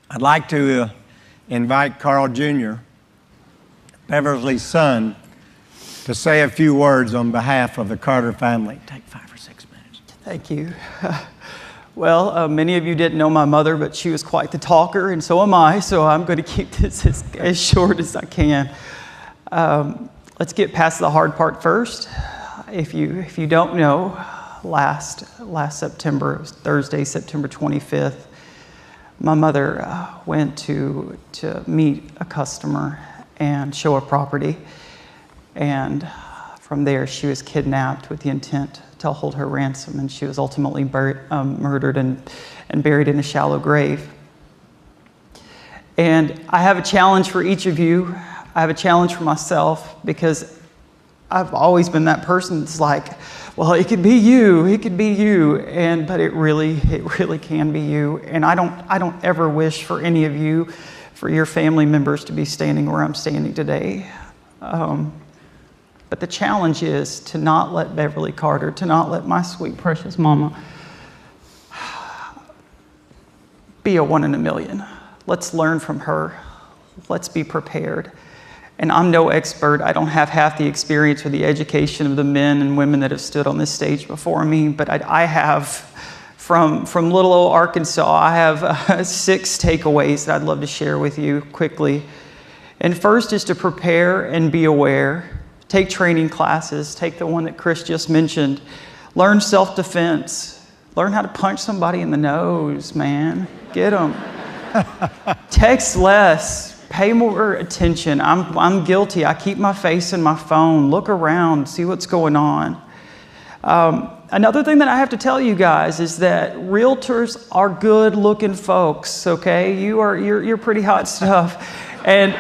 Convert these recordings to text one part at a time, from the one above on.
I'd like to invite Carl Jr., Beverly's son, to say a few words on behalf of the Carter family. Take 5 or 6 minutes. Thank you. Well, many of you didn't know my mother, but she was quite the talker, and so am I, so I'm going to keep this as short as I can. Let's get past the hard part first. If you don't know, last September, it was Thursday, September 25th, my mother went to meet a customer and show a property, and from there she was kidnapped with the intent to hold her ransom, and she was ultimately murdered and buried in a shallow grave. And I have a challenge for each of you. I have a challenge for myself, because I've always been that person that's like, well, it could be you, but it really can be you. And I don't ever wish for any of you, for your family members to be standing where I'm standing today. But the challenge is to not let Beverly Carter, to not let my sweet, precious mama be a 1 in a million. Let's learn from her. Let's be prepared. And I'm no expert. I don't have half the experience or the education of the men and women that have stood on this stage before me, but I have, from little old Arkansas, I have 6 takeaways that I'd love to share with you quickly. And first is to prepare and be aware. Take training classes. Take the one that Chris just mentioned. Learn self-defense. Learn how to punch somebody in the nose, man. Get them. Text less. Pay more attention. I'm guilty. I keep my face in my phone. Look around, see what's going on. Another thing that I have to tell you guys is that realtors are good-looking folks. Okay, you're pretty hot stuff, and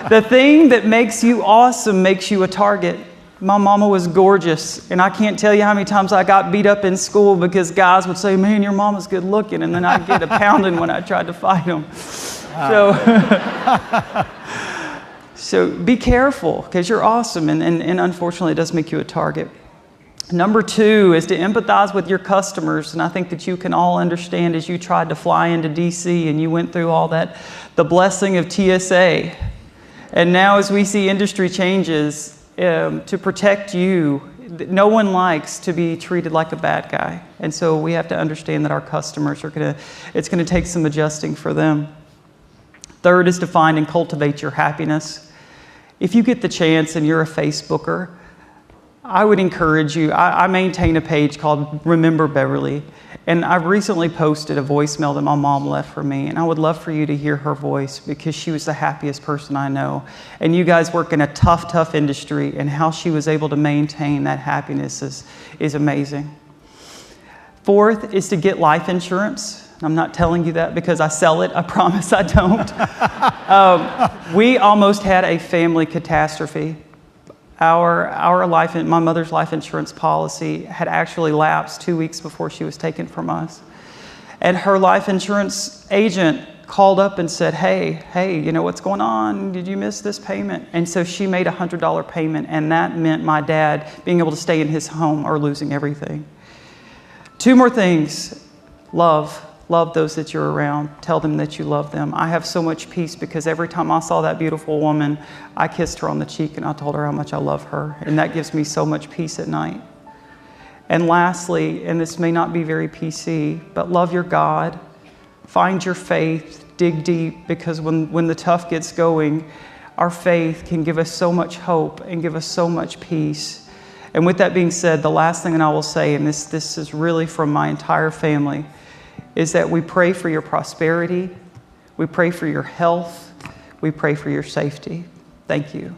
the thing that makes you awesome makes you a target. My mama was gorgeous, and I can't tell you how many times I got beat up in school because guys would say, "Man, your mama's good looking," and then I'd get a pounding when I tried to fight them. So be careful, because you're awesome, and unfortunately it does make you a target. Number 2 is to empathize with your customers, and I think that you can all understand, as you tried to fly into DC and you went through all that, the blessing of TSA. And now as we see industry changes, to protect you, no one likes to be treated like a bad guy. And so we have to understand that our customers it's gonna take some adjusting for them. Third is to find and cultivate your happiness. If you get the chance and you're a Facebooker, I would encourage you. I maintain a page called Remember Beverly, and I've recently posted a voicemail that my mom left for me, and I would love for you to hear her voice, because she was the happiest person I know. And you guys work in a tough industry, and how she was able to maintain that happiness is amazing. Fourth is to get life insurance. I'm not telling you that because I sell it. I promise I don't. We almost had a family catastrophe. My mother's life insurance policy had actually lapsed 2 weeks before she was taken from us. And her life insurance agent called up and said, hey, you know what's going on? Did you miss this payment? And so she made a $100 payment, and that meant my dad being able to stay in his home or losing everything. 2 more things. Love those that you're around. Tell them that you love them. I have so much peace because every time I saw that beautiful woman, I kissed her on the cheek and I told her how much I love her. And that gives me so much peace at night. And lastly, and this may not be very PC, but love your God. Find your faith. Dig deep, because when the tough gets going, our faith can give us so much hope and give us so much peace. And with that being said, the last thing that I will say, and this is really from my entire family, is that we pray for your prosperity, we pray for your health, we pray for your safety. Thank you.